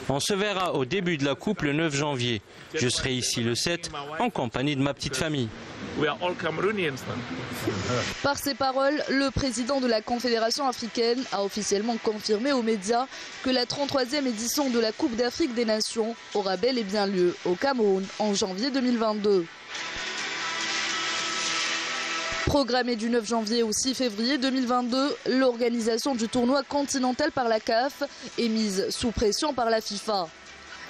On se verra au début de la Coupe le 9 janvier. Je serai ici le 7 en compagnie de ma petite famille. Par ces paroles, le président de la Confédération africaine a officiellement confirmé aux médias que la 33e édition de la Coupe d'Afrique des Nations aura bel et bien lieu au Cameroun en janvier 2022. Programmée du 9 janvier au 6 février 2022, l'organisation du tournoi continental par la CAF est mise sous pression par la FIFA.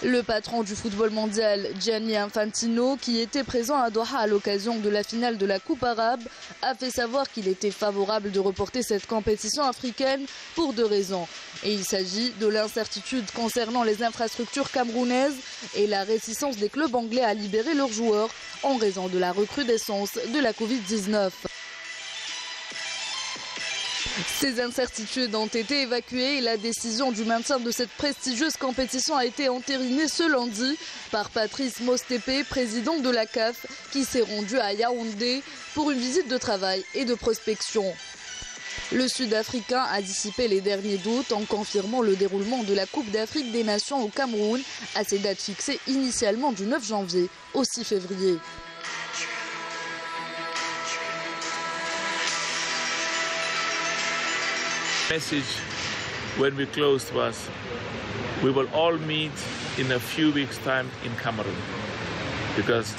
Le patron du football mondial, Gianni Infantino, qui était présent à Doha à l'occasion de la finale de la Coupe arabe, a fait savoir qu'il était favorable de reporter cette compétition africaine pour deux raisons. Et il s'agit de l'incertitude concernant les infrastructures camerounaises et la réticence des clubs anglais à libérer leurs joueurs en raison de la recrudescence de la Covid-19. Ces incertitudes ont été évacuées et la décision du maintien de cette prestigieuse compétition a été entérinée ce lundi par Patrice Motsepe, président de la CAF, qui s'est rendu à Yaoundé pour une visite de travail et de prospection. Le Sud-Africain a dissipé les derniers doutes en confirmant le déroulement de la Coupe d'Afrique des Nations au Cameroun à ses dates fixées initialement du 9 janvier au 6 février. Message when we closed was we will all meet in a few weeks' time in Cameroon because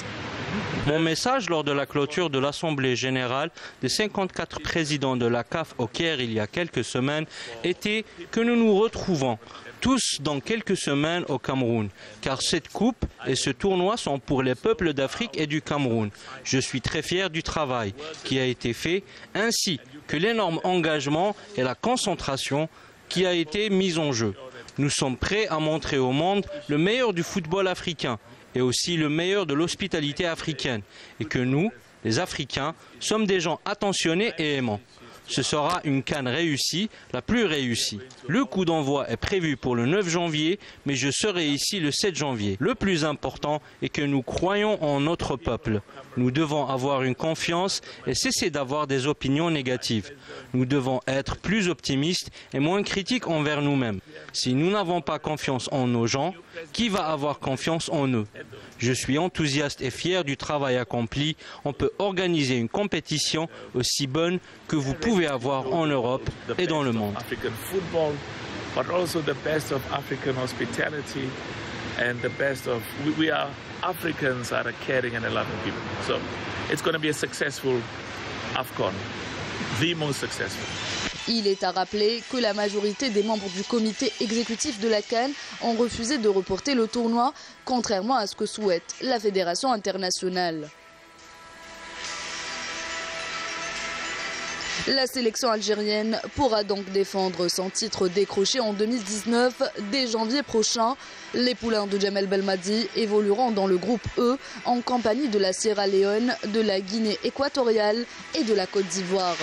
mon message lors de la clôture de l'Assemblée générale des 54 présidents de la CAF au Caire il y a quelques semaines était que nous nous retrouvons tous dans quelques semaines au Cameroun, car cette coupe et ce tournoi sont pour les peuples d'Afrique et du Cameroun. Je suis très fier du travail qui a été fait, ainsi que l'énorme engagement et la concentration qui a été mise en jeu. Nous sommes prêts à montrer au monde le meilleur du football africain et aussi le meilleur de l'hospitalité africaine, et que nous, les Africains, sommes des gens attentionnés et aimants. Ce sera une CAN réussie, la plus réussie. Le coup d'envoi est prévu pour le 9 janvier, mais je serai ici le 7 janvier. Le plus important est que nous croyons en notre peuple. Nous devons avoir une confiance et cesser d'avoir des opinions négatives. Nous devons être plus optimistes et moins critiques envers nous-mêmes. Si nous n'avons pas confiance en nos gens, qui va avoir confiance en eux? Je suis enthousiaste et fier du travail accompli. On peut organiser une compétition aussi bonne que vous pouvez avoir en Europe et dans le monde. Africans are a caring and a loving people. So it's going to be a successful AFCON, the most successful. Il est à rappeler que la majorité des membres du comité exécutif de la CAN ont refusé de reporter le tournoi, contrairement à ce que souhaite la Fédération internationale. La sélection algérienne pourra donc défendre son titre décroché en 2019 dès janvier prochain. Les poulains de Djamel Belmadi évolueront dans le groupe E en compagnie de la Sierra Leone, de la Guinée équatoriale et de la Côte d'Ivoire.